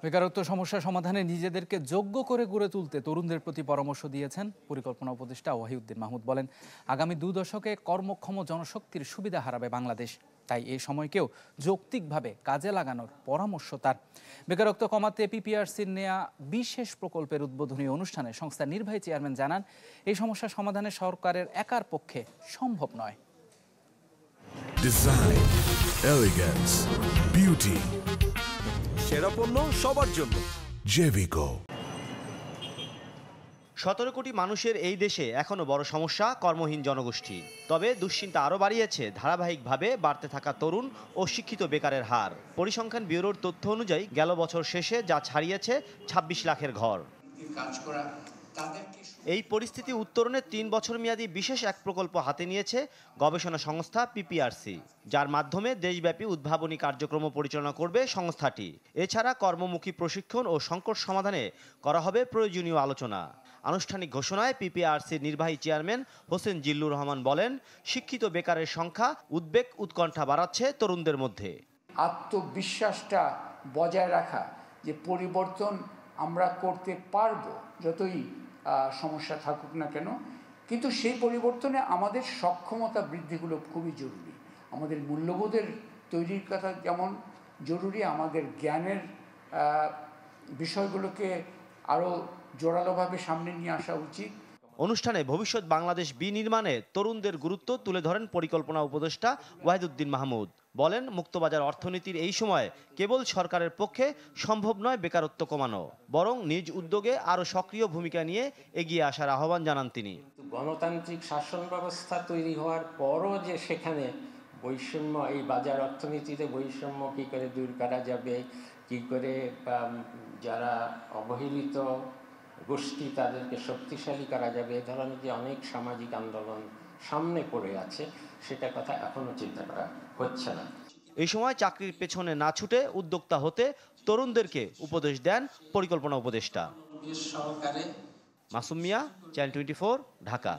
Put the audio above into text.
বেকারত্ব সমস্যা সমাধানে নিজেদেরকে যোগ্য করে গড়ে তুলতে তরুণদের প্রতি পরামর্শ দিয়েছেন পরিকল্পনা উপদেষ্টা ওয়াহিউদ্দিন মাহমুদ। বলেন, আগামী 2 দশকে কর্মক্ষম জনশক্তির সুবিধা হারাবে বাংলাদেশ। তাই এই সময়কেও যৌক্তিকভাবে কাজে লাগানোর পরামর্শ তার। বেকারত্ব কমাতে পিপিআরসির নেয়া বিশেষ প্রকল্পের উদ্বোধনী অনুষ্ঠানে সংস্থার নির্বাহী চেয়ারম্যান জানান, এই সমস্যা সমাধানে সরকারের একার পক্ষে সম্ভব নয়। ডিজাইন, এলিগেন্স, বিউটি, সেরা পণ্য সবার জন্য জেভিকো। 17 কোটি মানুষের এই দেশে এখনো বড় সমস্যা কর্মহীন জনগোষ্ঠী। তবে দুশ্চিন্তা আরও বাড়িয়েছে ধারাবাহিকভাবে বাড়তে থাকা তরুণ ও শিক্ষিত বেকারের হার। পরিসংখ্যান ব্যুরোর তথ্য অনুযায়ী গেল বছর শেষে যা ছাড়িয়েছে 26 লাখের ঘর। এই পরিস্থিতি উত্তরণে 3 বছর মেয়াদী বিশেষ এক প্রকল্প হাতে নিয়েছে গবেষণা সংস্থা পিপিআরসি, যার মাধ্যমে দেশব্যাপী উদ্ভাবনী কার্যক্রম পরিচালনা করবে সংস্থাটি। এছাড়া কর্মমুখী প্রশিক্ষণ ও সংকট সমাধানে করা হবে প্রয়োজনীয় আলোচনা। আনুষ্ঠানিক ঘোষণায় পিপিআরসির নির্বাহী চেয়ারম্যান হোসেন জিল্লুর রহমান বলেন, শিক্ষিত বেকারের সংখ্যা উদ্বেগ উৎকণ্ঠা বাড়াচ্ছে তরুণদের মধ্যে। আত্মবিশ্বাসটা বজায় রাখা যে পরিবর্তন আমরা করতে পারবো, যতই সমস্যা থাকুক না কেন, কিন্তু সেই পরিবর্তনে আমাদের সক্ষমতা বৃদ্ধিগুলো খুবই জরুরি। আমাদের মূল্যবোধের তৈরির কথা যেমন জরুরি, আমাদের জ্ঞানের বিষয়গুলোকে আরও জোরালোভাবে সামনে নিয়ে আসা উচিত। অনুষ্ঠানে ভবিষ্যৎ বাংলাদেশ বিনির্মাণে তরুণদের গুরুত্ব তুলে ধরেন পরিকল্পনা উপদেষ্টা ওয়াহিদুদ্দিন মাহমুদ। বলেন, মুক্তবাজার অর্থনীতির এই সময় কেবল সরকারের পক্ষে সম্ভব নয় বেকারত্ব কমানো, বরং নিজ উদ্যোগে আরও সক্রিয় ভূমিকা নিয়ে এগিয়ে আসার আহ্বান জানান তিনি। গণতান্ত্রিক শাসন ব্যবস্থা তৈরি হওয়ার পরও যে সেখানে বৈষম্য, এই বাজার অর্থনীতিতে বৈষম্য কী করে দূর করা যাবে, কী করে যারা অবহেলিত গোষ্ঠী তাদেরকে শক্তিশালী করা যাবে, এ ধরনের যে অনেক সামাজিক আন্দোলন সামনে পড়ে আছে, সেটা কথা এখনো চিন্তা করা হচ্ছে না। এই সময় চাকরির পেছনে না ছুটে উদ্যোক্তা হতে তরুণদেরকে উপদেশ দেন পরিকল্পনা উপদেষ্টা। মাসুম মিয়া, চ্যানেল 24, ঢাকা।